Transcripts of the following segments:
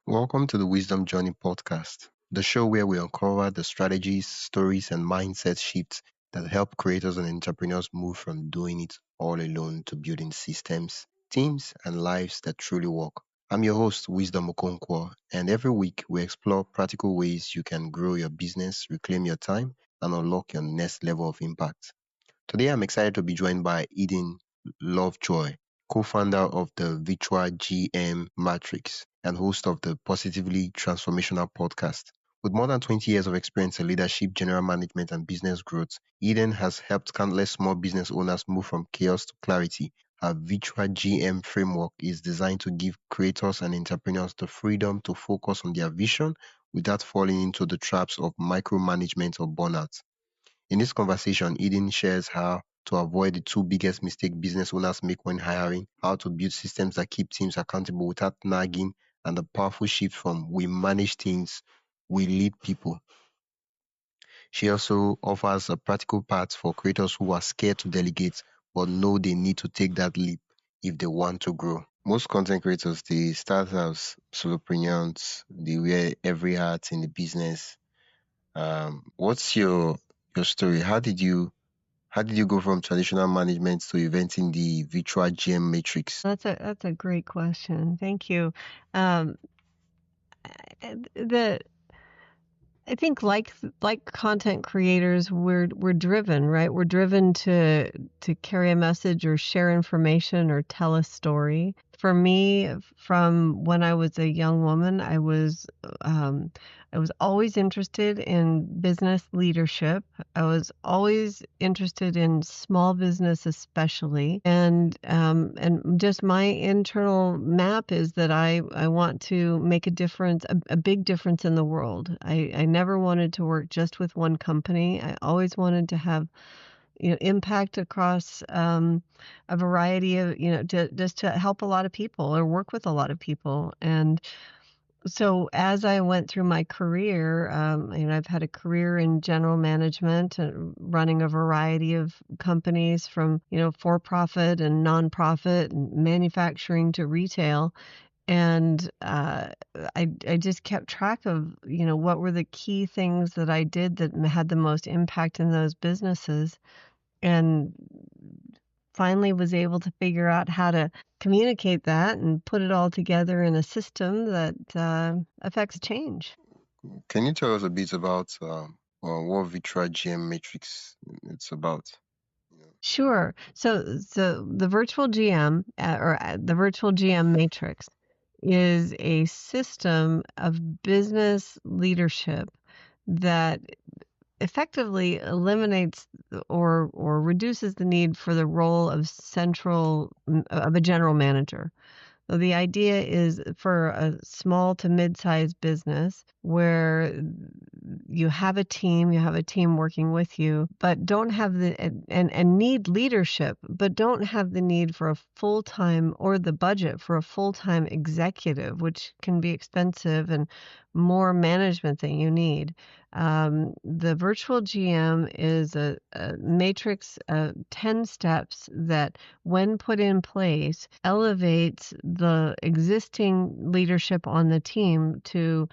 Welcome to the Wisdom Journey podcast, the show where we uncover the strategies, stories, and mindset shifts that help creators and entrepreneurs move from doing it all alone to building systems, teams, and lives that truly work. I'm your host, Wisdom Okonkwo, and every week we explore practical ways you can grow your business, reclaim your time, and unlock your next level of impact. Today, I'm excited to be joined by Eden Lovejoy, co-founder of the Virtual GM Matrix and host of the Positively Transformational podcast. With more than 20 years of experience in leadership, general management, and business growth, Eden has helped countless small business owners move from chaos to clarity. Her Virtual GM framework is designed to give creators and entrepreneurs the freedom to focus on their vision without falling into the traps of micromanagement or burnout. In this conversation, Eden shares how to avoid the two biggest mistakes business owners make when hiring, how to build systems that keep teams accountable without nagging, and the powerful shift from we manage things, we lead people. She also offers a practical path for creators who are scared to delegate but know they need to take that leap if they want to grow. Most content creators, they start as solopreneurs, they wear every hat in the business. What's your story? How did you go from traditional management to inventing the virtual GM matrix? That's a great question. Thank you. Um, the I think like content creators, we're driven, right? We're driven to carry a message or share information or tell a story. For me, from when I was a young woman, um, I was always interested in business leadership. I was always interested in small business, especially, and just my internal map is that I want to make a difference, a big difference in the world. I never wanted to work just with one company. I always wanted to have impact across a variety of just to help a lot of people or work with a lot of people. And so as I went through my career, I've had a career in general management and running a variety of companies from, for profit and nonprofit and manufacturing to retail. And I just kept track of, what were the key things that I did that had the most impact in those businesses. And finally was able to figure out how to communicate that and put it all together in a system that affects change. Can you tell us a bit about what virtual GM matrix it's about? Sure. So the virtual GM the virtual GM matrix is a system of business leadership that effectively eliminates or reduces the need for the role of a general manager. So the idea is for a small to mid-sized business where you have a team working with you, but don't have and need leadership, but don't have the need for a full-time or the budget for a full-time executive, which can be expensive and more management than you need. The virtual GM is a matrix of 10 steps that, when put in place, elevates the existing leadership on the team to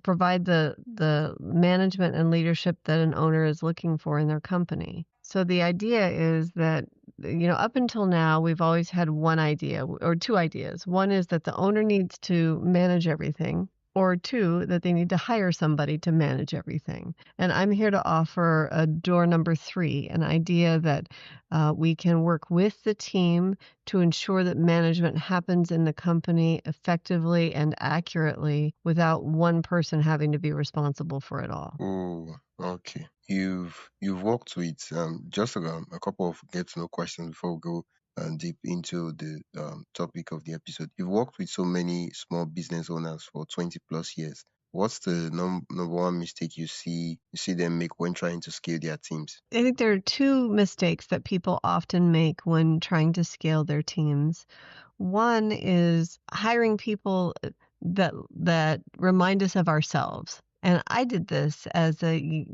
provide the management and leadership that an owner is looking for in their company. So the idea is that, up until now, we've always had one idea or two ideas. One is that the owner needs to manage everything, or two, that they need to hire somebody to manage everything. And I'm here to offer a door number three, an idea that we can work with the team to ensure that management happens in the company effectively and accurately without one person having to be responsible for it all. Oh, okay. You've worked with just a couple of get to know questions before we go deep into the topic of the episode. You've worked with so many small business owners for 20 plus years. What's the number one mistake you see them make when trying to scale their teams? I think there are two mistakes that people often make when trying to scale their teams. One is hiring people that remind us of ourselves. And I did this as a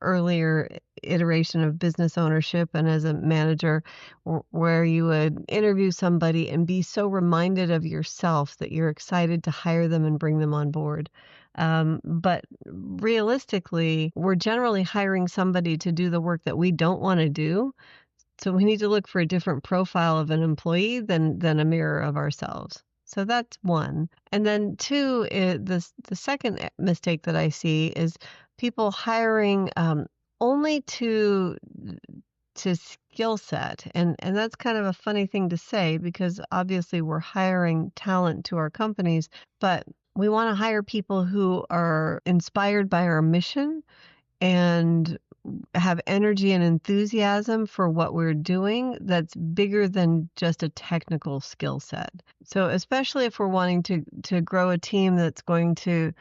earlier iteration of business ownership and as a manager, where you would interview somebody and be so reminded of yourself that you're excited to hire them and bring them on board. But realistically, we're generally hiring somebody to do the work that we don't want to do. So we need to look for a different profile of an employee than a mirror of ourselves. So that's one. And then two, the second mistake that I see is people hiring only to skill set. And that's kind of a funny thing to say because obviously we're hiring talent to our companies, but we want to hire people who are inspired by our mission and have energy and enthusiasm for what we're doing that's bigger than just a technical skill set. So especially if we're wanting to grow a team that's going to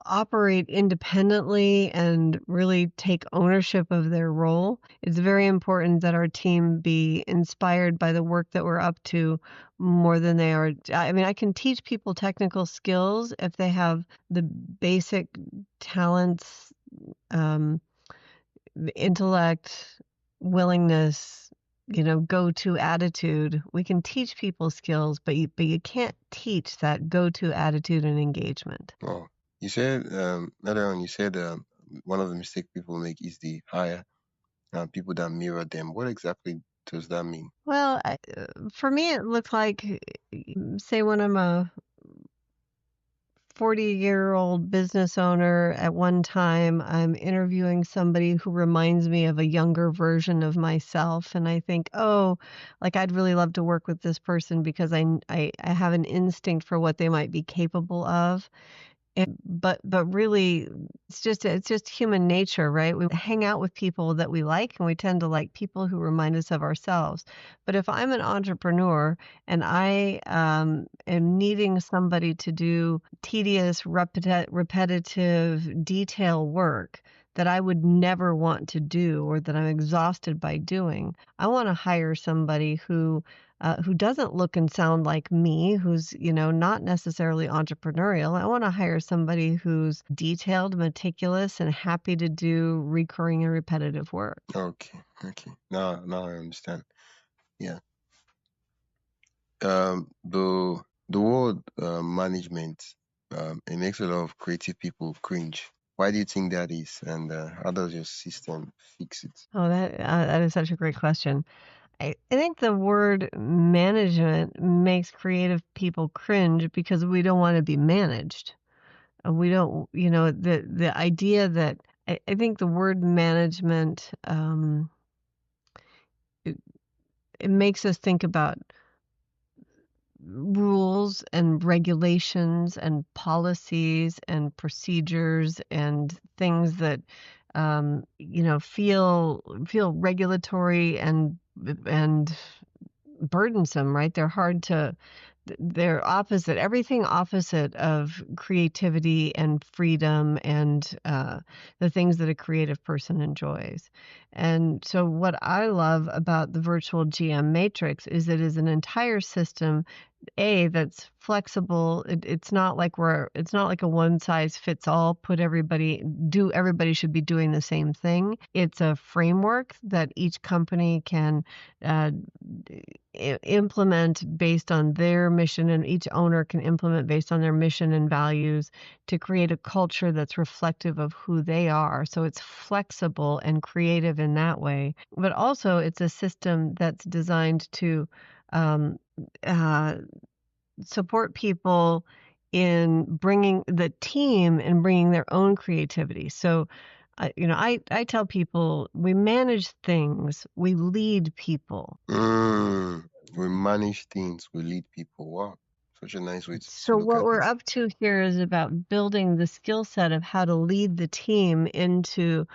operate independently and really take ownership of their role, it's very important that our team be inspired by the work that we're up to more than they are. I mean, I can teach people technical skills if they have the basic talents, um, intellect, willingness, go-to attitude. We can teach people skills, but you can't teach that go-to attitude and engagement. Well, you said earlier on, you said one of the mistakes people make is the hire people that mirror them. What exactly does that mean? Well, for me, it looks like, say, when I'm a 40-year-old business owner, at one time, I'm interviewing somebody who reminds me of a younger version of myself. And I think, oh, like I'd really love to work with this person because I have an instinct for what they might be capable of. But really, it's just human nature, right? We hang out with people that we like, and we tend to like people who remind us of ourselves. But if I'm an entrepreneur and I am needing somebody to do tedious, repetitive, detail work that I would never want to do or that I'm exhausted by doing, I want to hire somebody who doesn't look and sound like me, who's, not necessarily entrepreneurial. I want to hire somebody who's detailed, meticulous, and happy to do recurring and repetitive work. Okay, okay. Now I understand. Yeah. The word management, it makes a lot of creative people cringe. Why do you think that is, and how does your system fix it? Oh, that is such a great question. I think the word management makes creative people cringe because we don't want to be managed. We don't, the idea that I think the word management, it, it makes us think about rules and regulations and policies and procedures and things that feel regulatory and burdensome, right? They're opposite, everything opposite of creativity and freedom and the things that a creative person enjoys. And so what I love about the virtual GM matrix is it is an entire system that's flexible. It's not like a one size fits all, everybody should be doing the same thing. It's a framework that each company can uh, implement based on their mission, and each owner can implement based on their mission and values to create a culture that's reflective of who they are. So it's flexible and creative in that way, but also it's a system that's designed to um, uh, support people in bringing the team and bringing their own creativity. So, I tell people we manage things, we lead people. Mm, we manage things, we lead people. Wow, such a nice way to So look what at we're it. up to here is about building the skill set of how to lead the team into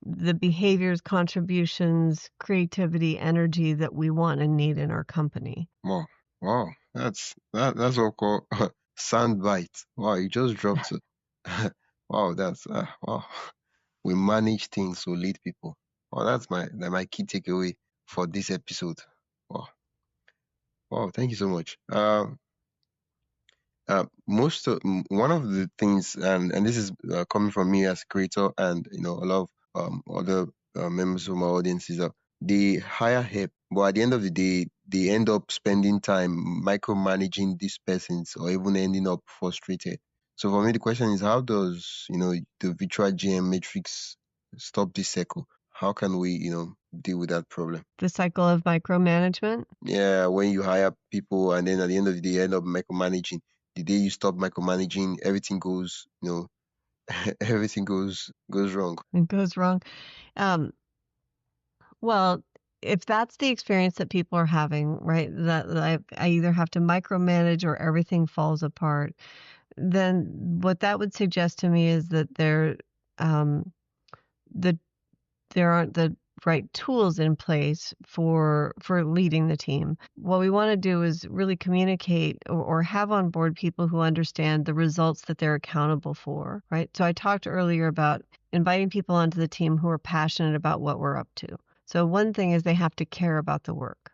the behaviors, contributions, creativity, energy that we want and need in our company. Wow, wow, that's what called sound bite. Wow, you just dropped it. Wow, that's wow. We manage things, we lead people. Wow, that's my key takeaway for this episode. Wow, wow, thank you so much. One of the things, and this is coming from me as a creator, and a lot of other members of my audience, is that they hire help, but at the end of the day, they end up spending time micromanaging these persons, or even ending up frustrated. So for me, the question is, how does the virtual GM matrix stop this cycle? How can we deal with that problem? The cycle of micromanagement. Yeah, when you hire people and then at the end of the day you end up micromanaging. The day you stop micromanaging, everything goes, everything goes wrong. It goes wrong. Um, well, if that's the experience that people are having, right, that I either have to micromanage or everything falls apart, then what that would suggest to me is that um, the there aren't the right tools in place for leading the team. What we want to do is really communicate or have on board people who understand the results that they're accountable for, right? So I talked earlier about inviting people onto the team who are passionate about what we're up to. So one thing is they have to care about the work.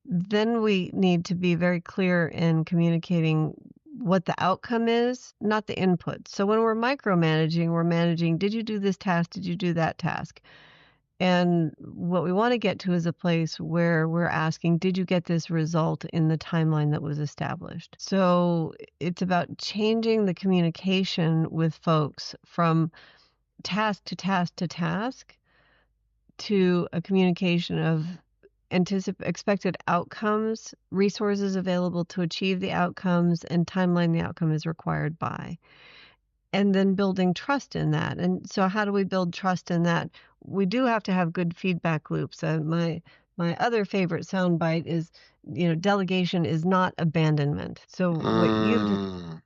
Then we need to be very clear in communicating what the outcome is, not the input. So when we're micromanaging, we're managing, did you do this task? Did you do that task? And what we want to get to is a place where we're asking, did you get this result in the timeline that was established? So it's about changing the communication with folks from task to task to task to a communication of expected outcomes, resources available to achieve the outcomes, and timeline the outcome is required by. And then building trust in that. And so how do we build trust in that? We do have to have good feedback loops. My other favorite soundbite is, delegation is not abandonment. Mm,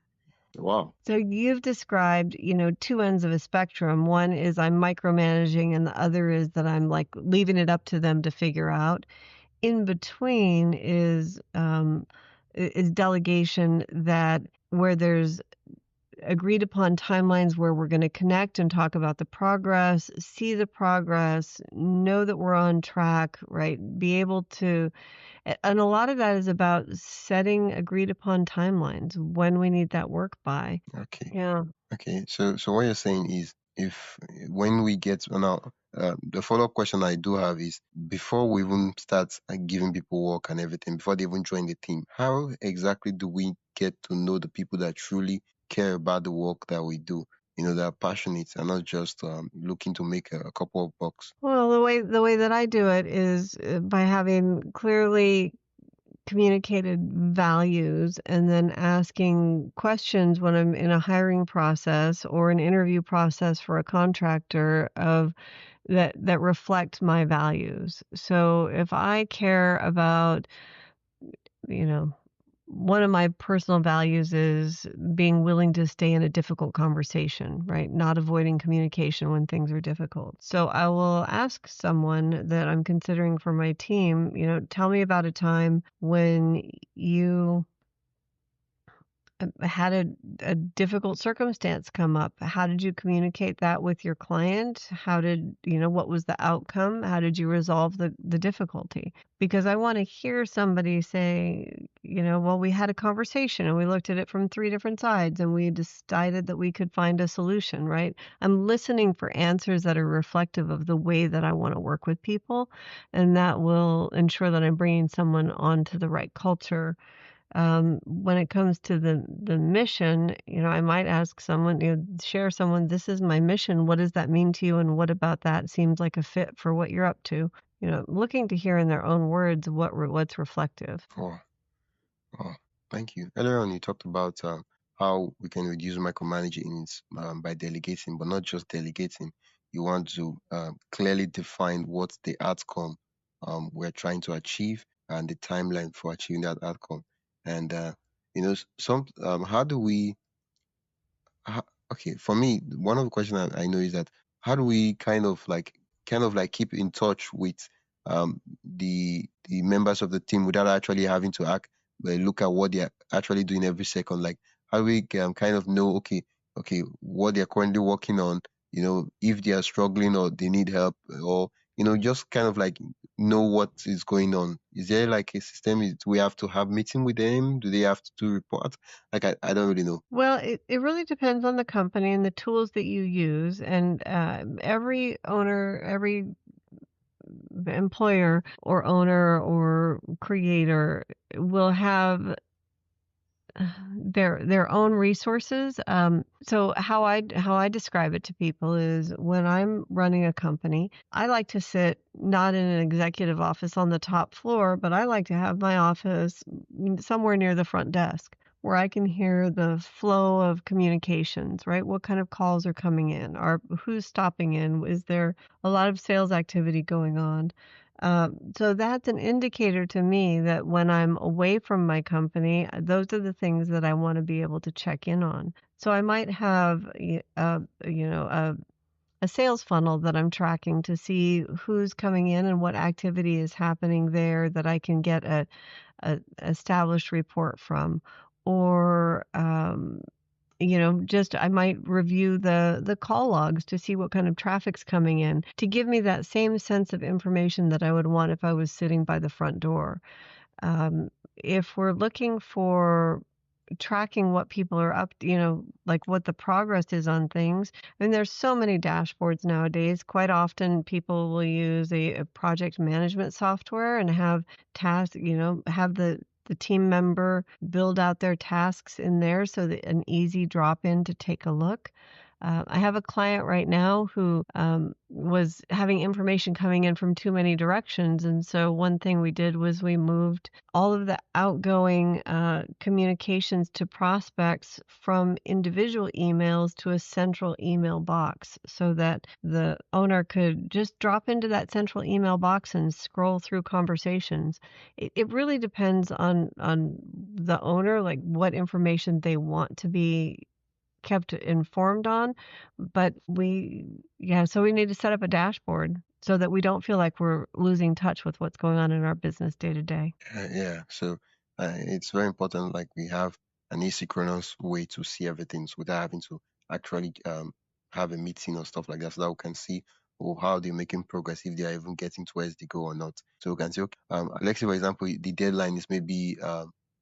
wow. So you've described, two ends of a spectrum. One is I'm micromanaging, and the other is that I'm like leaving it up to them to figure out. In between is delegation, that where there's agreed upon timelines where we're going to connect and talk about the progress, see the progress, know that we're on track, right? Be able to, and a lot of that is about setting agreed upon timelines when we need that work by. Okay. Yeah. Okay. So what you're saying is, if when we get now, the follow-up question I do have is, before we even start giving people work and everything, before they even join the team, how exactly do we get to know the people that truly care about the work that we do? That are passionate and not just looking to make a couple of bucks. Well, the way that I do it is by having clearly communicated values and then asking questions when I'm in a hiring process or an interview process for a contractor of that reflect my values. So if I care about, you know, one of my personal values is being willing to stay in a difficult conversation, right? Not avoiding communication when things are difficult. So I will ask someone that I'm considering for my team, tell me about a time when you had a difficult circumstance come up. How did you communicate that with your client? What was the outcome? How did you resolve the difficulty? Because I want to hear somebody say, well, we had a conversation and we looked at it from three different sides and we decided that we could find a solution, right? I'm listening for answers that are reflective of the way that I want to work with people, and that will ensure that I'm bringing someone onto the right culture. When it comes to the mission, I might ask someone, share someone, this is my mission. What does that mean to you? And what about that seems like a fit for what you're up to? Looking to hear in their own words what's reflective. Oh, oh, thank you. Earlier on, you talked about how we can reduce micromanaging by delegating, but not just delegating. You want to clearly define what the outcome we're trying to achieve and the timeline for achieving that outcome. And some how do we ho- okay, for me, one of the questions I know is that, how do we kind of like keep in touch with the members of the team without actually having to look at what they're actually doing every second? Like, how do we kind of know, okay, what they're currently working on, if they are struggling or they need help, or just kind of like know what is going on? Is there like a system? We have to have meeting with them? Do they have to do report? Like I don't really know. Well, it really depends on the company and the tools that you use. And every owner, every employer or owner or creator will have their own resources. So how I describe it to people is when I'm running a company, I like to sit not in an executive office on the top floor, but I like to have my office somewhere near the front desk where I can hear the flow of communications, right? What kind of calls are coming in? Or who's stopping in? Is there a lot of sales activity going on? So that's an indicator to me that when I'm away from my company, those are the things that I want to be able to check in on. So I might have, a sales funnel that I'm tracking to see who's coming in and what activity is happening there that I can get a established report from, or just I might review the call logs to see what kind of traffic's coming in to give me that same sense of information that I would want if I was sitting by the front door. If we're looking for tracking what people are up, like what the progress is on things. I mean, there's so many dashboards nowadays. Quite often people will use a project management software and have tasks, have the team member build out their tasks in there so that an easy drop in to take a look. I have a client right now who was having information coming in from too many directions. And so one thing we did was we moved all of the outgoing communications to prospects from individual emails to a central email box so that the owner could just drop into that central email box and scroll through conversations. It really depends on the owner, like what information they want to be kept informed on, but so we need to set up a dashboard so that we don't feel like we're losing touch with what's going on in our business day to day. Yeah, so it's very important, like we have an asynchronous way to see everything so without having to actually have a meeting or stuff like that, so that we can see how they're making progress, if they are even getting to where they go or not. So we can say, okay, let's say for example, the deadline is maybe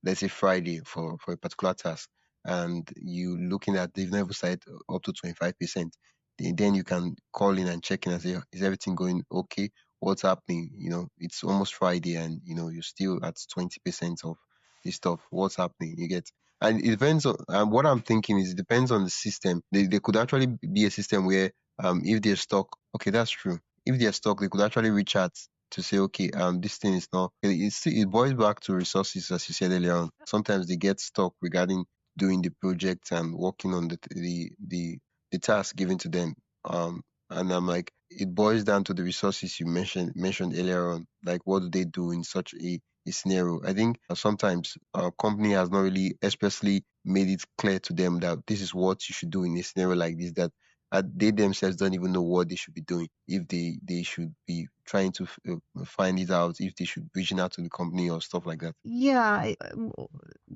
let's say Friday for a particular task, and you looking at they've never started up to 25%. Then you can call in and check in and say, is everything going okay? What's happening? It's almost Friday and you're still at 20% of this stuff. What's happening? You get, and it depends on what I'm thinking is it depends on the system. They could actually be a system where if they're stuck, okay, that's true. If they're stuck, they could actually reach out to say, okay, this thing is not. It boils back to resources, as you said earlier on. Sometimes they get stuck regarding doing the project and working on the task given to them. And I'm like, it boils down to the resources you mentioned earlier on. Like, what do they do in such a scenario? I think sometimes our company has not really expressly made it clear to them that this is what you should do in a scenario like this. That they themselves don't even know what they should be doing. If they should be trying to find it out, if they should reaching out to the company or stuff like that. Yeah,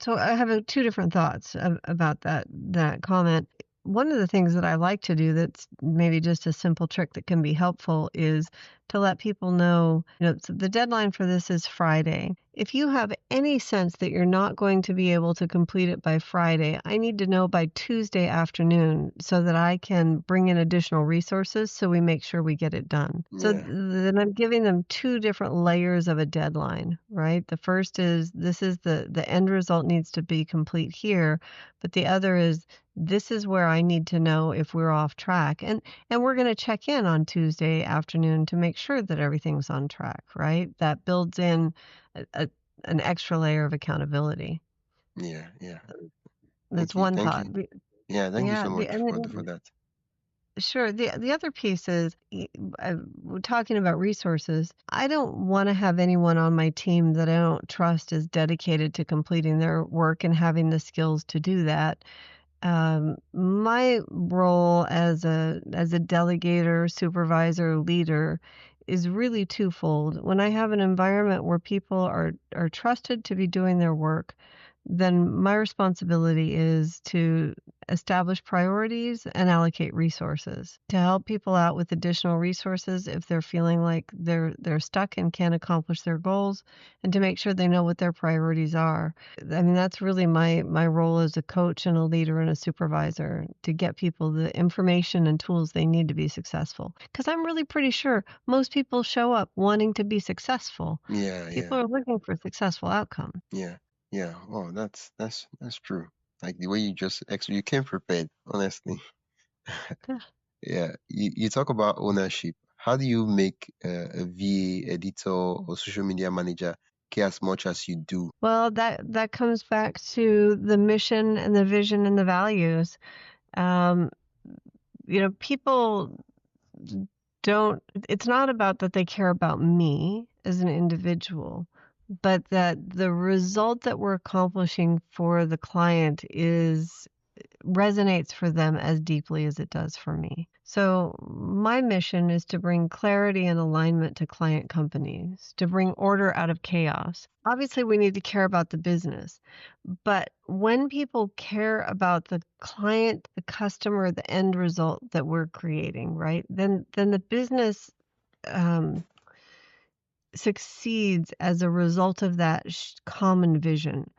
so I have two different thoughts about that comment. One of the things that I like to do that's maybe just a simple trick that can be helpful is to let people know, so the deadline for this is Friday. If you have any sense that you're not going to be able to complete it by Friday, I need to know by Tuesday afternoon so that I can bring in additional resources so we make sure we get it done. So Yeah, then I'm giving them two different layers of a deadline, right? The first is this is the end result needs to be complete here, but the other is this is where I need to know if we're off track. And we're going to check in on Tuesday afternoon to make sure that everything's on track, right? That builds in an extra layer of accountability. yeah, yeah. That's one Thank thought. you. Yeah, thank you Yeah, so much for that. sure. The other piece is we're talking about resources. I don't want to have anyone on my team that I don't trust is dedicated to completing their work and having the skills to do that. My role as a delegator, supervisor, leader is really twofold. When I have an environment where people are trusted to be doing their work, then my responsibility is to establish priorities and allocate resources to help people out with additional resources if they're feeling like they're stuck and can't accomplish their goals, and to make sure they know what their priorities are. I mean, that's really my role as a coach and a leader and a supervisor, to get people the information and tools they need to be successful. Because I'm really pretty sure most people show up wanting to be successful. Yeah, People yeah, are looking for successful outcomes. yeah, yeah. Oh, that's true. Like the way you just you came prepared, honestly. Yeah, you talk about ownership. How do you make a VA, editor, or social media manager care as much as you do? Well, that comes back to the mission and the vision and the values. Um, people don't, it's not about that they care about me as an individual, but that the result that we're accomplishing for the client resonates for them as deeply as it does for me. So my mission is to bring clarity and alignment to client companies, to bring order out of chaos. Obviously, we need to care about the business, but when people care about the client, the customer, the end result that we're creating, right? Then the business um, succeeds as a result of that common vision.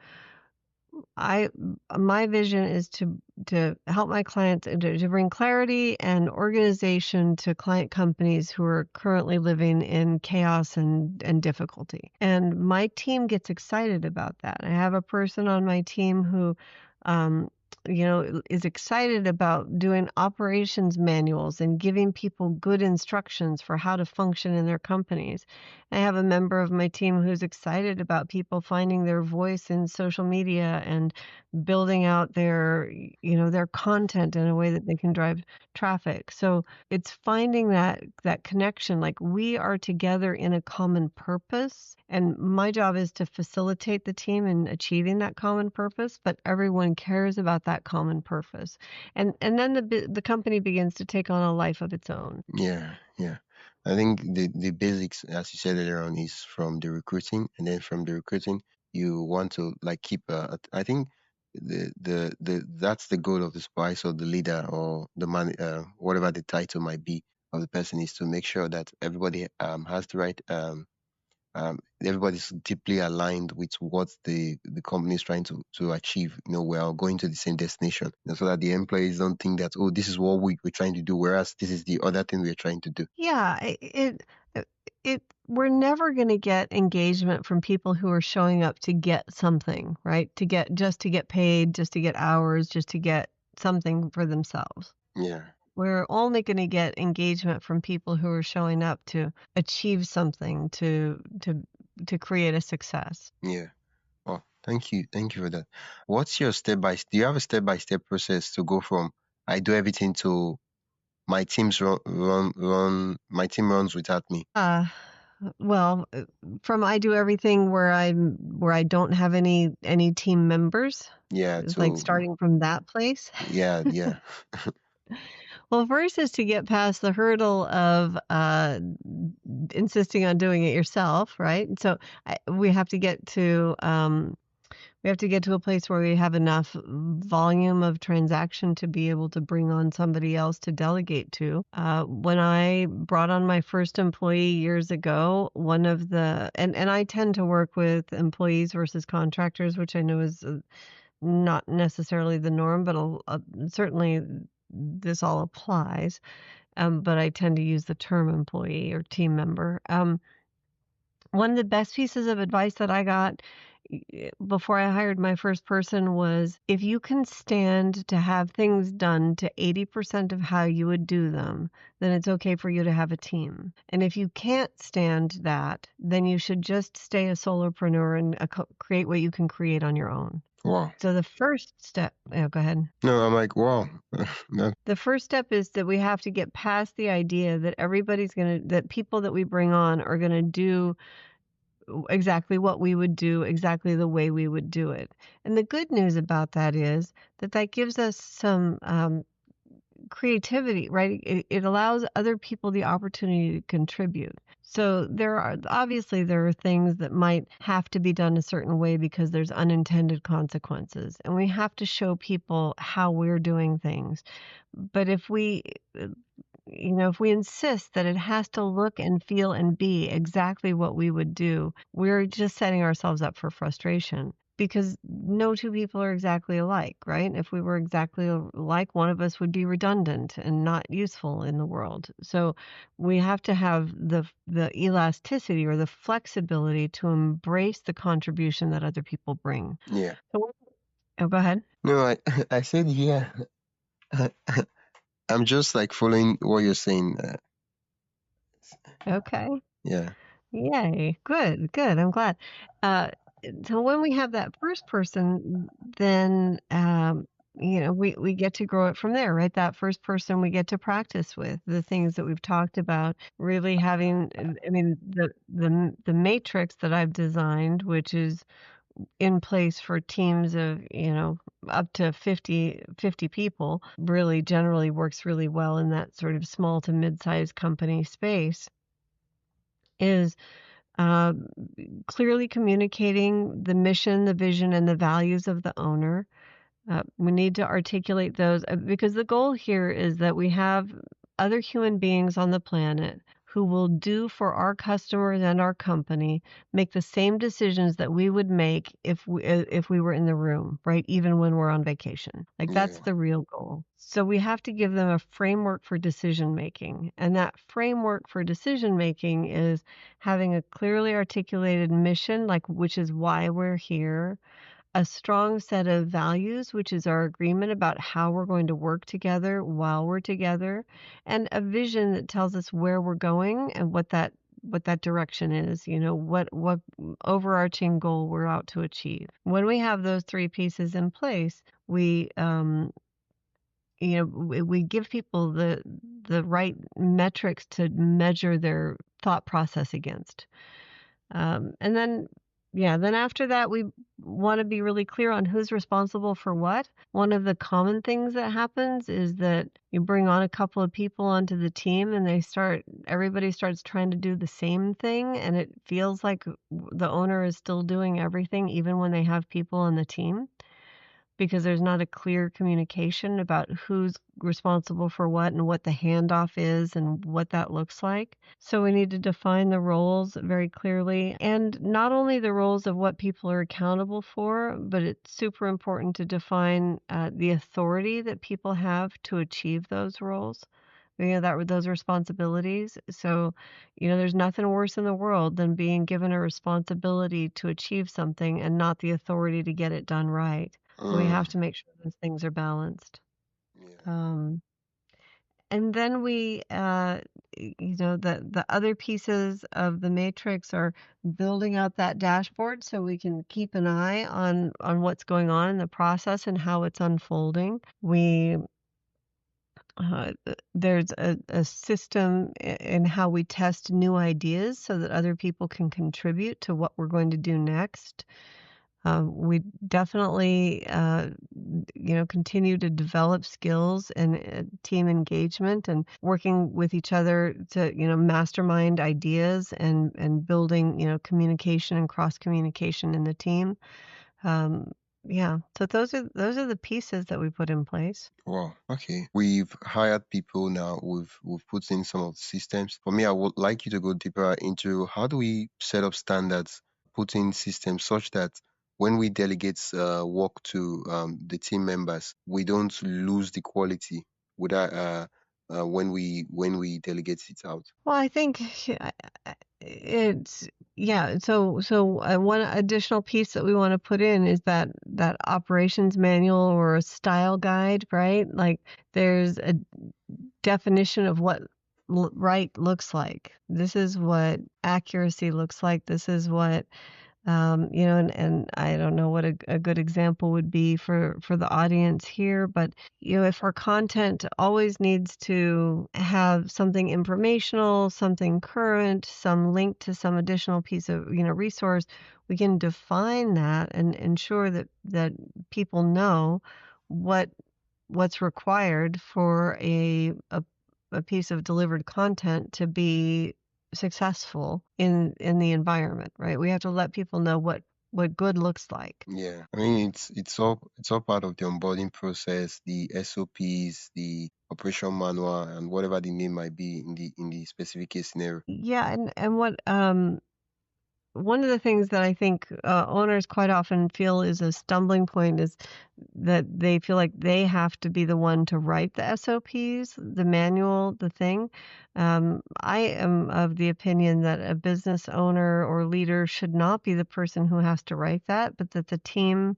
I My vision is to help my clients, to bring clarity and organization to client companies who are currently living in chaos and difficulty. And my team gets excited about that. I have a person on my team who um, is excited about doing operations manuals and giving people good instructions for how to function in their companies. I have a member of my team who's excited about people finding their voice in social media and building out their content in a way that they can drive traffic. So it's finding that connection, like we are together in a common purpose. And my job is to facilitate the team in achieving that common purpose, but everyone cares about that common purpose. And then the company begins to take on a life of its own. Yeah, yeah. I think the basics, as you said earlier on, is from the recruiting, and then from the recruiting, you want to like keep. I think the that's the goal of the spice or the leader or the man, whatever the title might be of the person, is to make sure that everybody has the right everybody's deeply aligned with what the company is trying to achieve. We're all going to the same destination, so that the employees don't think that, oh, this is what we're trying to do, whereas this is the other thing we're trying to do. Yeah, we're never going to get engagement from people who are showing up to get something, right? To get paid, just to get hours, just to get something for themselves. Yeah, We're only going to get engagement from people who are showing up to achieve something, to create a success. yeah. Oh, thank you for that. What's your step by? Do you have a step-by-step process to go from I do everything to my team's run my team runs without me? Well, from I do everything where I don't have any team members, Yeah, it's like to starting from that place. yeah, yeah, Well, first is to get past the hurdle of insisting on doing it yourself, right? So we have to get to a place where we have enough volume of transaction to be able to bring on somebody else to delegate to. When I brought on my first employee years ago, and I tend to work with employees versus contractors, which I know is not necessarily the norm, but certainly this all applies. But I tend to use the term employee or team member. One of the best pieces of advice that I got before I hired my first person was, if you can stand to have things done to 80% of how you would do them, then it's okay for you to have a team. And if you can't stand that, then you should just stay a solopreneur and create what you can create on your own. wow. So the first step, go ahead. No, I'm like, wow. The first step is that we have to get past the idea that that people that we bring on are going to do exactly what we would do, exactly the way we would do it. And the good news about that is that gives us creativity, right? It allows other people the opportunity to contribute. So there are things that might have to be done a certain way because there's unintended consequences, and we have to show people how we're doing things. But uh, if we insist that it has to look and feel and be exactly what we would do, we're just setting ourselves up for frustration because no two people are exactly alike, right? If we were exactly alike, one of us would be redundant and not useful in the world. So we have to have the elasticity or the flexibility to embrace the contribution that other people bring. Yeah. So, oh, go ahead. No, I I said yeah. I'm just like following what you're saying. Okay. Yeah. Yay. Good, good. I'm glad. Uh, so when we have that first person, then we get to grow it from there, right? That first person we get to practice with the things that we've talked about, really having I mean the matrix that I've designed, which is in place for teams of, up to 50 people, really generally works really well in that sort of small to mid-sized company space, is uh, clearly communicating the mission, the vision, and the values of the owner. We need to articulate those because the goal here is that we have other human beings on the planet who will do for our customers and our company, make the same decisions that we would make if we were in the room, right? Even when we're on vacation. Like that's Yeah. the real goal. So we have to give them a framework for decision making. And that framework for decision making is having a clearly articulated mission, like which is why we're here, a strong set of values, which is our agreement about how we're going to work together while we're together, and a vision that tells us where we're going and what that direction is, what overarching goal we're out to achieve. When we have those three pieces in place, we give people the right metrics to measure their thought process against. And then, yeah, then after that, we want to be really clear on who's responsible for what. One of the common things that happens is that you bring on a couple of people onto the team and everybody starts trying to do the same thing. And it feels like the owner is still doing everything, even when they have people on the team, because there's not a clear communication about who's responsible for what and what the handoff is and what that looks like. So we need to define the roles very clearly, and not only the roles of what people are accountable for, but it's super important to define the authority that people have to achieve those roles. Those responsibilities. So, there's nothing worse in the world than being given a responsibility to achieve something and not the authority to get it done right. So we have Mm, to make sure those things are balanced. yeah. Um, and then the other pieces of the matrix are building out that dashboard so we can keep an eye on what's going on in the process and how it's unfolding. There's a system in how we test new ideas so that other people can contribute to what we're going to do next. We definitely, continue to develop skills and team engagement and working with each other to, mastermind ideas and building, communication and cross communication in the team. Um, yeah, so those are the pieces that we put in place. Wow. Okay. We've hired people now. We've put in some of the systems. For me, I would like you to go deeper into how do we set up standards, put in systems such that when we delegate work to the team members, we don't lose the quality without when we delegate it out. Well, I think it's yeah. So one additional piece that we want to put in is that operations manual or a style guide, right? Like there's a definition of what right looks like. This is what accuracy looks like. This is what and I don't know what a good example would be for the audience here, but if our content always needs to have something informational, something current, some link to some additional piece of resource, we can define that and ensure that people know what what's required for a piece of delivered content to be successful in the environment, right? We have to let people know what good looks like. Yeah, I mean it's all part of the onboarding process, the SOPs, the operation manual, and whatever the name might be in the specific case scenario. Yeah, and what one of the things that I think owners quite often feel is a stumbling point is that they feel like they have to be the one to write the SOPs, the manual, the thing. I am of the opinion that a business owner or leader should not be the person who has to write that, but that the team,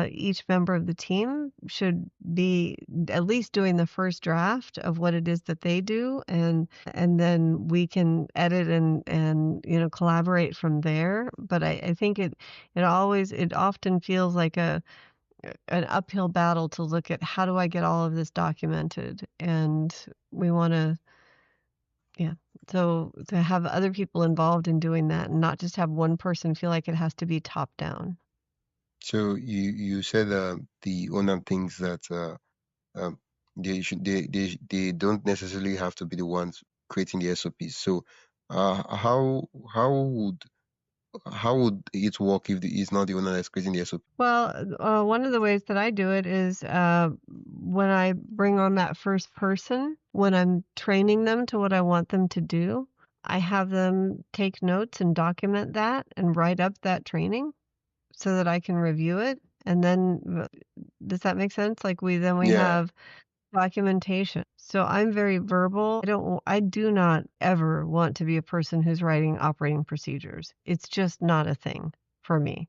each member of the team should be at least doing the first draft of what it is that they do, and then we can edit and collaborate from there. But I think it often feels like an uphill battle to look at how do I get all of this documented, and we want to, yeah. So to have other people involved in doing that and not just have one person feel like it has to be top down. So you said the owner thinks that um, they don't necessarily have to be the ones creating the SOPs. So how would how would it work if it's not the owner that's creating the SOP? Well, one of the ways that I do it is when I bring on that first person, when I'm training them to what I want them to do, I have them take notes and document that and write up that training so that I can review it. And then, does that make sense? Like we Yeah, have documentation. So I'm very verbal. I do not ever want to be a person who's writing operating procedures. It's just not a thing for me.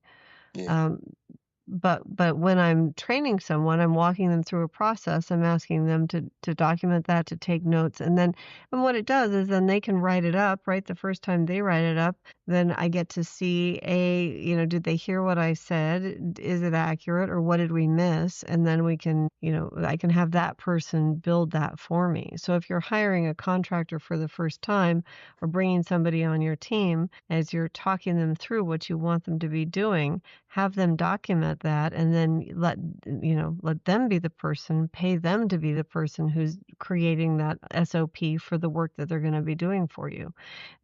yeah. Um, but when I'm training someone, I'm walking them through a process. I'm asking them to document that, to take notes, and what it does is then they can write it up, right? The first time they write it up, then I get to see did they hear what I said? Is it accurate, or what did we miss? And then we can, I can have that person build that for me. So if you're hiring a contractor for the first time or bringing somebody on your team, as you're talking them through what you want them to be doing, have them document that, and then let them be the person, pay them to be the person who's creating that SOP for the work that they're going to be doing for you.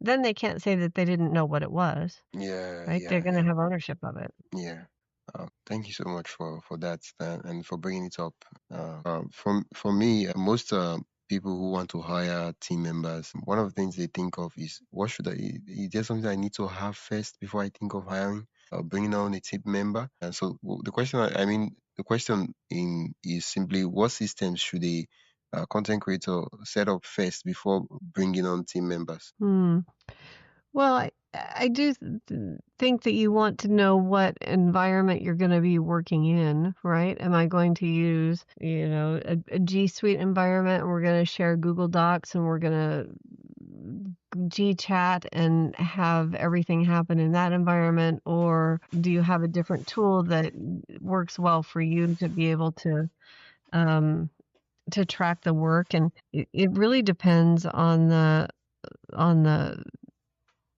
Then they can't say that they didn't know what it was, Yeah, right? They're yeah, going to yeah, have ownership of it. yeah. Thank you so much for that and for bringing it up. For me, most people who want to hire team members, one of the things they think of is what should I? Is there something I need to have first before I think of hiring or bringing on a team member? And so the question, I mean, the question in is simply what systems should a content creator set up first before bringing on team members? Hmm. Well, I do think that you want to know what environment you're going to be working in, right? Am I going to use, a G Suite environment, and we're going to share Google Docs, and we're going to G Chat and have everything happen in that environment? Or do you have a different tool that works well for you to be able um, to track the work? And it really depends on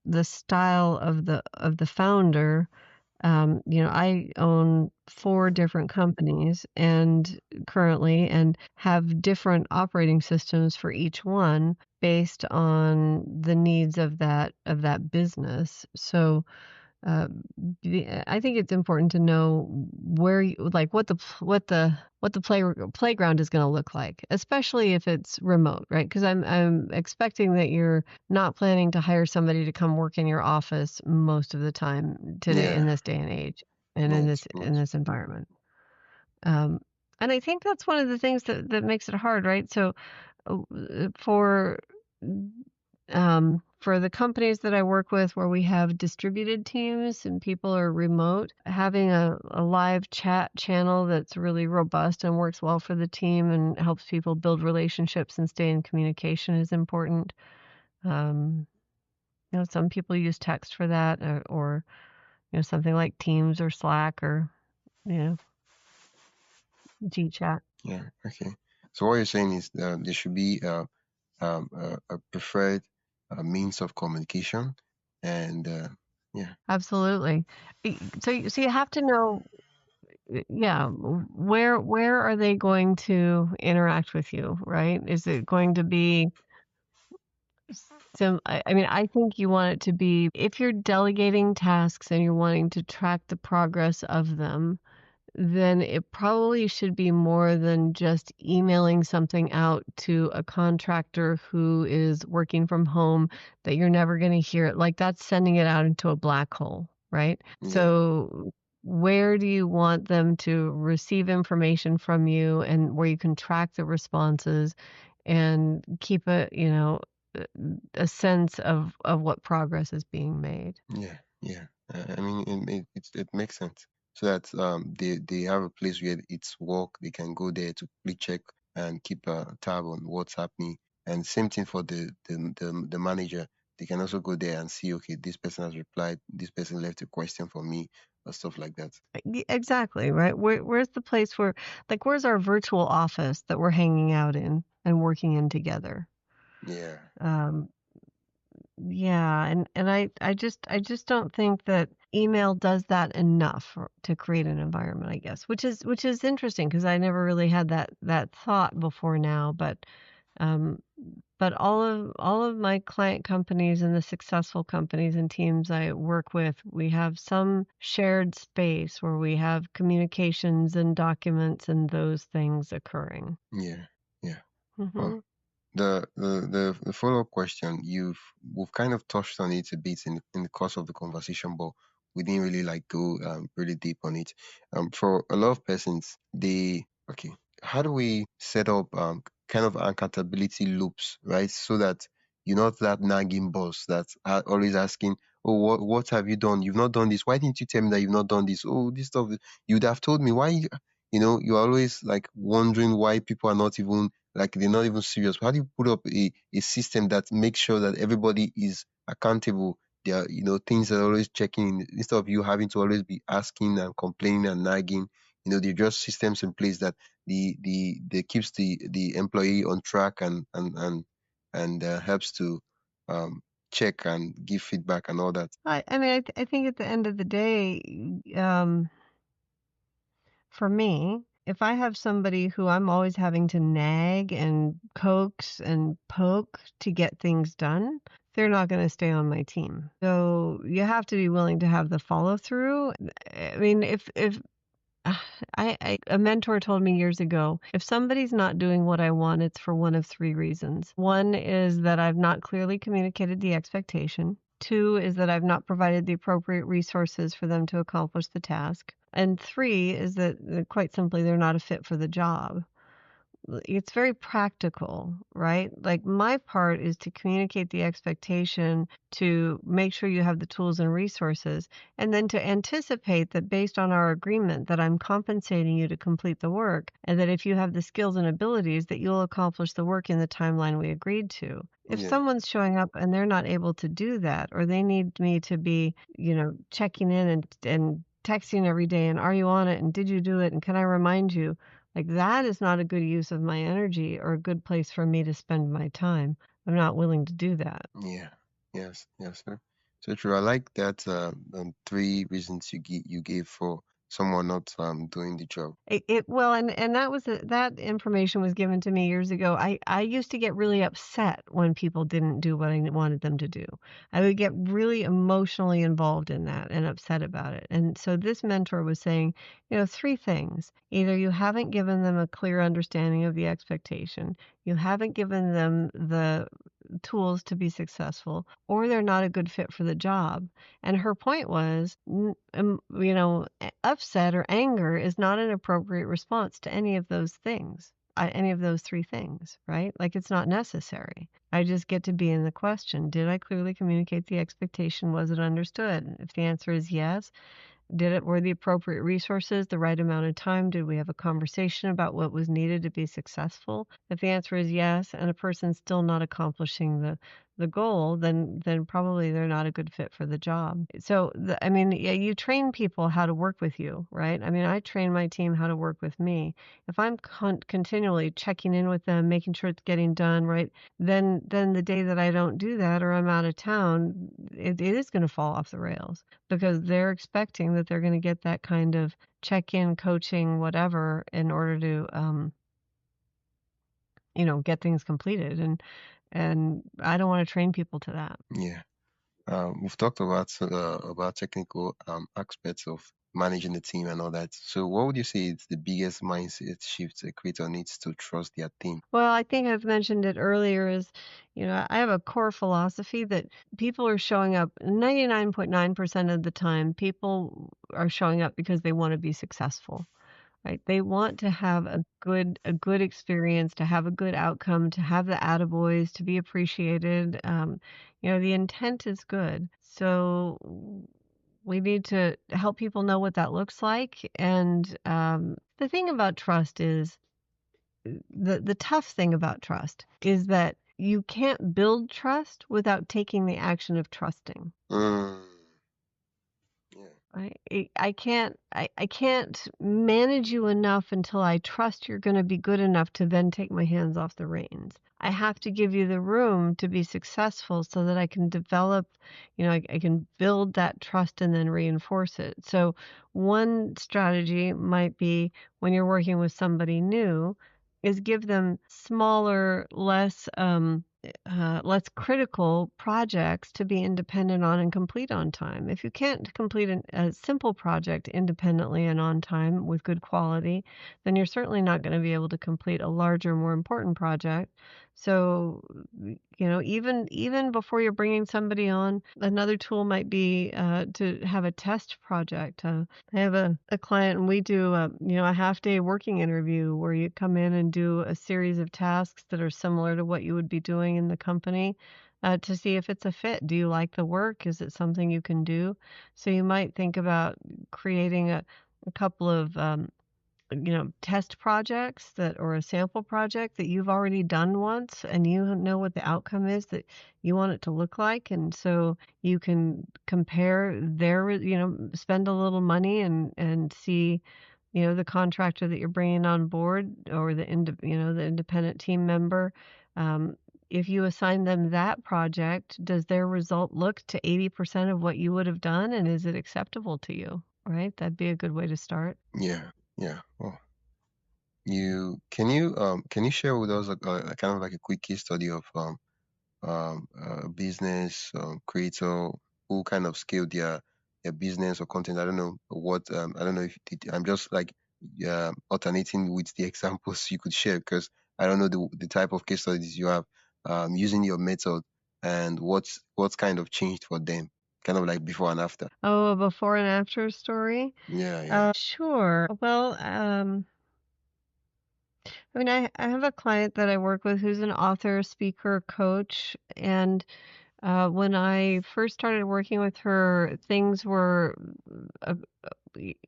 the style of the founder. I own 4 different companies and currently, and have different operating systems for each one based on the needs of that business. So uh, I think it's important to know where you like what the playground is going to look like, especially if it's remote, right? Because I'm expecting that you're not planning to hire somebody to come work in your office most of the time today, in Yeah, this day and age, and not, in not. this environment. Um, and I think that's one of the things that makes it hard, right? So for for the companies that I work with where we have distributed teams and people are remote, having a live chat channel that's really robust and works well for the team and helps people build relationships and stay in communication is important. Um, some people use text for that, or something like Teams or Slack or you know GChat. Yeah, okay. So what you're saying is there should be a preferred means of communication, and yeah, Absolutely. So you have to know. yeah, where are they going to interact with you, right? Is it going to be I mean, I think you want it to be if you're delegating tasks and you're wanting to track the progress of them, then it probably should be more than just emailing something out to a contractor who is working from home that you're never going to hear it. Like that's sending it out into a black hole, right? Yeah, So where do you want them to receive information from you and where you can track the responses and keep a a sense of what progress is being made? yeah, yeah. I mean, it makes sense. So that they have a place where it's work. They can go there to quickly check and keep a tab on what's happening. And same thing for the manager. They can also go there and see, okay, this person has replied. This person left a question for me, or stuff like that. Exactly, right? Where's the place where, like, where's our virtual office that we're hanging out in and working in together? Yeah, Um, yeah, and I just don't think that email does that enough to create an environment, I guess, which is interesting because I never really had that thought before now, um, but all of my client companies and the successful companies and teams I work with, we have some shared space where we have communications and documents and those things occurring. yeah, yeah. Oh, Hmm. the follow-up question, we've kind of touched on it a bit in the course of the conversation, but we didn't really like go really deep on it. For a lot of persons, they okay, how do we set up kind of accountability loops, right? So that you're not that nagging boss that's always asking, oh, what have you done? You've not done this. Why didn't you tell me that you've not done this? Oh, this stuff. You'd have told me. Why? You're always like wondering why people are not even like they're not even serious. How do you put up a system that makes sure that everybody is accountable? There are, things that are always checking instead of you having to always be asking and complaining and nagging. There are just systems in place that the keeps the employee on track and helps to um, check and give feedback and all that. I mean, I think at the end of the day, um, for me, if I have somebody who I'm always having to nag and coax and poke to get things done, they're not going to stay on my team. So you have to be willing to have the follow through. I mean, if a mentor told me years ago, if somebody's not doing what I want, it's for one of three reasons. One is that I've not clearly communicated the expectation. Two is that I've not provided the appropriate resources for them to accomplish the task. And three is that quite simply, they're not a fit for the job. It's very practical, right? Like my part is to communicate the expectation, to make sure you have the tools and resources, and then to anticipate that based on our agreement that I'm compensating you to complete the work, and that if you have the skills and abilities that you'll accomplish the work in the timeline we agreed to. If Yeah, someone's showing up and they're not able to do that, or they need me to be, checking in and texting every day and are you on it and did you do it and can I remind you? Like that is not a good use of my energy or a good place for me to spend my time. I'm not willing to do that. yeah, yes, yes, sir. So true. I like that three reasons you gave for someone not doing the job. Well, and that information was given to me years ago. I used to get really upset when people didn't do what I wanted them to do. I would get really emotionally involved in that and upset about it. And so this mentor was saying, three things. Either you haven't given them a clear understanding of the expectation, you haven't given them the tools to be successful, or they're not a good fit for the job. And her point was, upset or anger is not an appropriate response to any of those things, any of those three things, right? Like it's not necessary. I just get to be in the question. Did I clearly communicate the expectation? Was it understood? If the answer is yes, were the appropriate resources the right amount of time? Did we have a conversation about what was needed to be successful? If the answer is yes, and a person's still not accomplishing the goal, then probably they're not a good fit for the job. So I mean, yeah, you train people how to work with you, right? I mean, I train my team how to work with me. If I'm continually checking in with them, making sure it's getting done, right? Then the day that I don't do that or I'm out of town, it is going to fall off the rails because they're expecting that they're going to get that kind of check-in coaching, whatever, in order to get things completed. And I don't want to train people to that. Yeah. We've talked about technical aspects of managing the team and all that. So, what would you say is the biggest mindset shift a creator needs to trust their team? Well, I think I've mentioned it earlier is, I have a core philosophy that people are showing up 99.9% of the time. People are showing up because they want to be successful, right? They want to have a good experience, to have a good outcome, to have the attaboys, to be appreciated. The intent is good. So we need to help people know what that looks like. And the thing about trust is the tough thing about trust is that you can't build trust without taking the action of trusting. Mm, yeah. I can't manage you enough until I trust you're going to be good enough to then take my hands off the reins. I have to give you the room to be successful so that I can develop, I can build that trust and then reinforce it. So one strategy might be when you're working with somebody new is give them smaller, less critical projects to be independent on and complete on time. If you can't complete a simple project independently and on time with good quality, then you're certainly not going to be able to complete a larger, more important project. So, even before you're bringing somebody on, another tool might be to have a test project. I have a client, and we do a half-day working interview where you come in and do a series of tasks that are similar to what you would be doing in the company to see if it's a fit. Do you like the work? Is it something you can do? So you might think about creating a couple of test projects or a sample project that you've already done once and you know what the outcome is that you want it to look like. And so you can compare spend a little money and see, the contractor that you're bringing on board or the independent team member. If you assign them that project, does their result look to 80% of what you would have done? And is it acceptable to you? Right? That'd be a good way to start. Yeah. Yeah. Oh, can you share with us a kind of like a quick case study of a business creator who kind of scaled their business or content? I don't know what I don't know if I'm just like alternating with the examples you could share because I don't know the type of case studies you have using your method and what's kind of changed for them, kind of like before and after. Oh, a before and after story? Yeah, yeah. Sure. Well, I mean, I have a client that I work with who's an author, speaker, coach, and when I first started working with her, things were uh,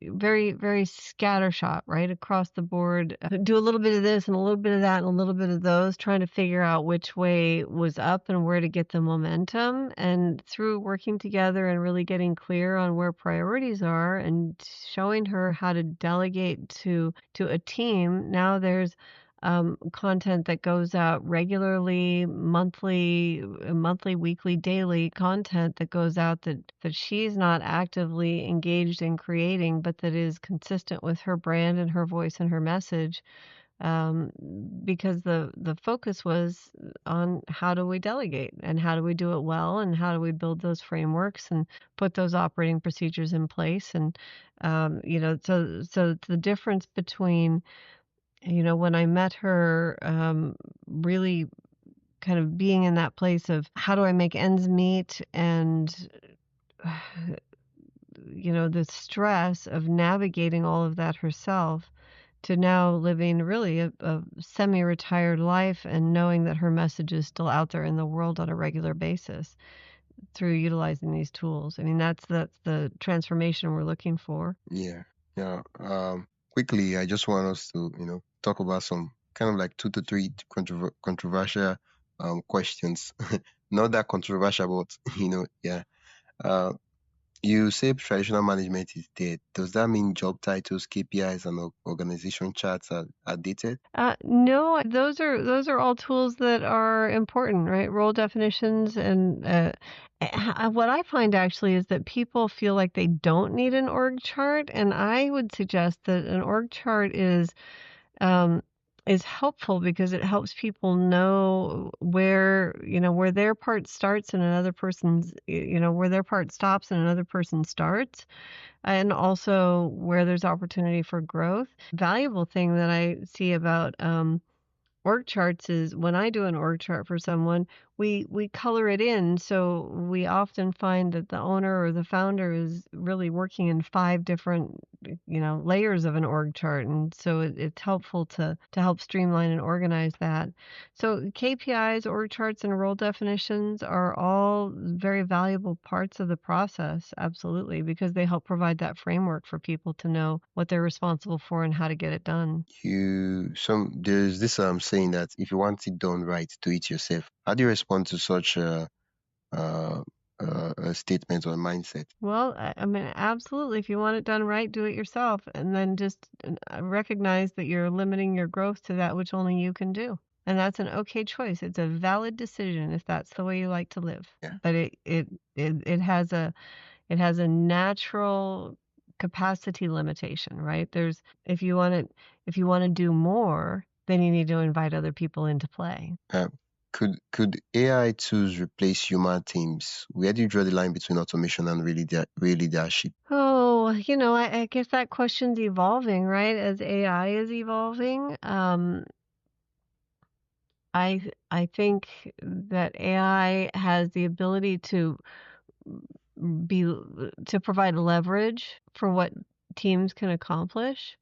very, very scattershot, right across the board. Do a little bit of this and a little bit of that and a little bit of those, trying to figure out which way was up and where to get the momentum. And through working together and really getting clear on where priorities are and showing her how to delegate to a team, now there's content that goes out regularly, monthly, weekly, daily content that goes out that she's not actively engaged in creating, but that is consistent with her brand and her voice and her message. Um, because the focus was on how do we delegate and how do we do it well and how do we build those frameworks and put those operating procedures in place. And so the difference between when I met her, really kind of being in that place of how do I make ends meet and, the stress of navigating all of that herself to now living really a semi-retired life and knowing that her message is still out there in the world on a regular basis through utilizing these tools. I mean, that's the transformation we're looking for. Yeah, yeah. Quickly, I just want us to, talk about some kind of like two to three controversial questions not that controversial, but yeah. Uh, you say traditional management is dead. Does that mean job titles, KPIs, and organization charts are dated? No, those are all tools that are important, right? Role definitions and what I find actually is that people feel like they don't need an org chart, and I would suggest that an org chart um, is helpful because it helps people know where their part starts and another person's, where their part stops and another person starts, and also where there's opportunity for growth. Valuable thing that I see about org charts is when I do an org chart for someone, we color it in. So we often find that the owner or the founder is really working in five different, layers of an org chart. And so it's helpful to help streamline and organize that. So KPIs, org charts, and role definitions are all very valuable parts of the process. Absolutely, because they help provide that framework for people to know what they're responsible for and how to get it done. There's this saying that if you want it done right, do it yourself. How do you respond to such uh, a statement or mindset? Well, I mean, absolutely. If you want it done right, do it yourself, and then just recognize that you're limiting your growth to that which only you can do. And that's an okay choice. It's a valid decision if that's the way you like to live. Yeah. But it has a natural capacity limitation, right? If you want to do more, then you need to invite other people into play. Uh, could AI tools replace human teams? Where do you draw the line between automation and real leadership? Oh, I guess that question's evolving, right? As AI is evolving. I think that AI has the ability be to provide leverage for what teams can accomplish.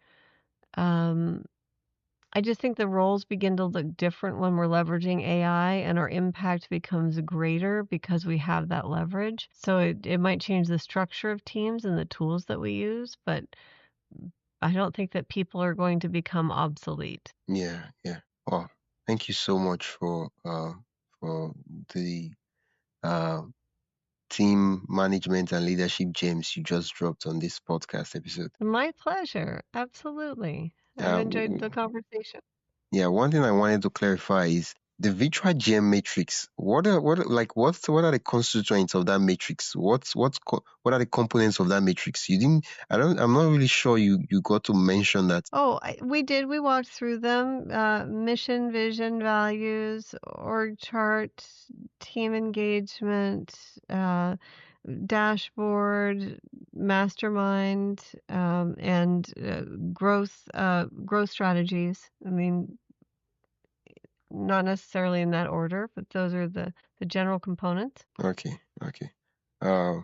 Um, I just think the roles begin to look different when we're leveraging AI, and our impact becomes greater because we have that leverage. So it might change the structure of teams and the tools that we use, but I don't think that people are going to become obsolete. Yeah, yeah. Well, thank you so much for the uh team management and leadership gems you just dropped on this podcast episode. My pleasure. Absolutely. I've Uh, enjoyed the conversation. Yeah, one thing I wanted to clarify is the virtual GM matrix. What are the constituents of that matrix? What are the components of that matrix? You didn't. I'm not really sure you got to mention that. Oh, we did. We walked through them. Mission, vision, values, org chart, team engagement, dashboard, mastermind, and growth strategies. I mean, not necessarily in that order, but those are the general components. Okay, okay. Uh,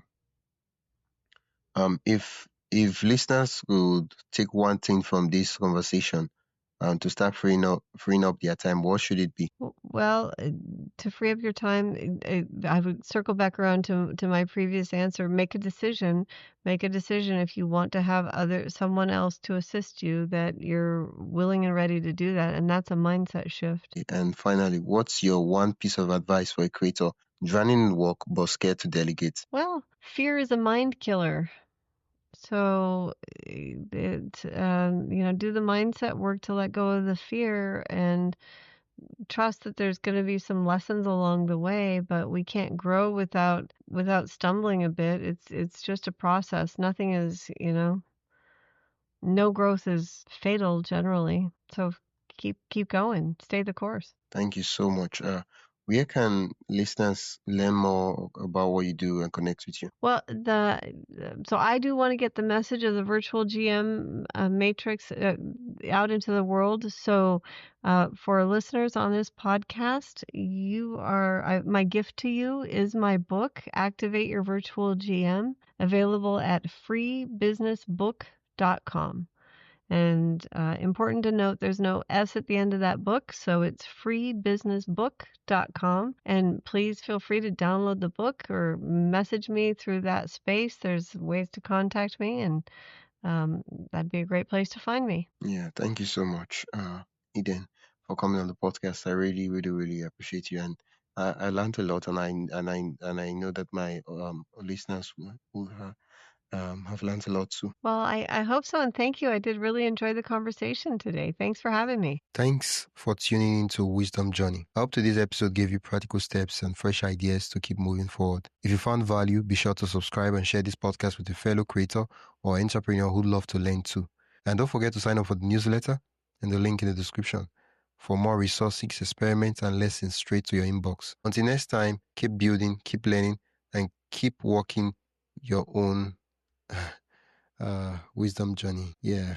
if listeners could take one thing from this conversation to start freeing up their time, what should it be? Well, to free up your time, I would circle back around to my previous answer. Make a decision. Make a decision if you want to have someone else to assist you, that you're willing and ready to do that, and that's a mindset shift. And finally, what's your one piece of advice for a creator drowning in work but scared to delegate? Well, fear is a mind killer. So do the mindset work to let go of the fear and trust that there's going to be some lessons along the way, but we can't grow without stumbling a bit. It's just a process. Nothing is, no growth is fatal generally. So keep going. Stay the course. Thank you so much. Where can listeners learn more about what you do and connect with you? Well, so I do want to get the message of the virtual GM matrix out into the world. So for listeners on this podcast, my gift to you is my book, Activate Your Virtual GM, available at freebusinessbook.com. And important to note, there's no S at the end of that book, so it's freebusinessbook.com. And please feel free to download the book or message me through that space. There's ways to contact me, and that'd be a great place to find me. Yeah, thank you so much, Eden, for coming on the podcast. I really, really, really appreciate you, and I learned a lot, and I know that my listeners will have learned a lot too. Well, I hope so, and thank you. I did really enjoy the conversation today. Thanks for having me. Thanks for tuning into Wisdom Journey. I hope today's episode gave you practical steps and fresh ideas to keep moving forward. If you found value, be sure to subscribe and share this podcast with a fellow creator or entrepreneur who'd love to learn too. And don't forget to sign up for the newsletter and the link in the description for more resources, experiments, and lessons straight to your inbox. Until next time, keep building, keep learning, and keep walking your own wisdom journey. Yeah.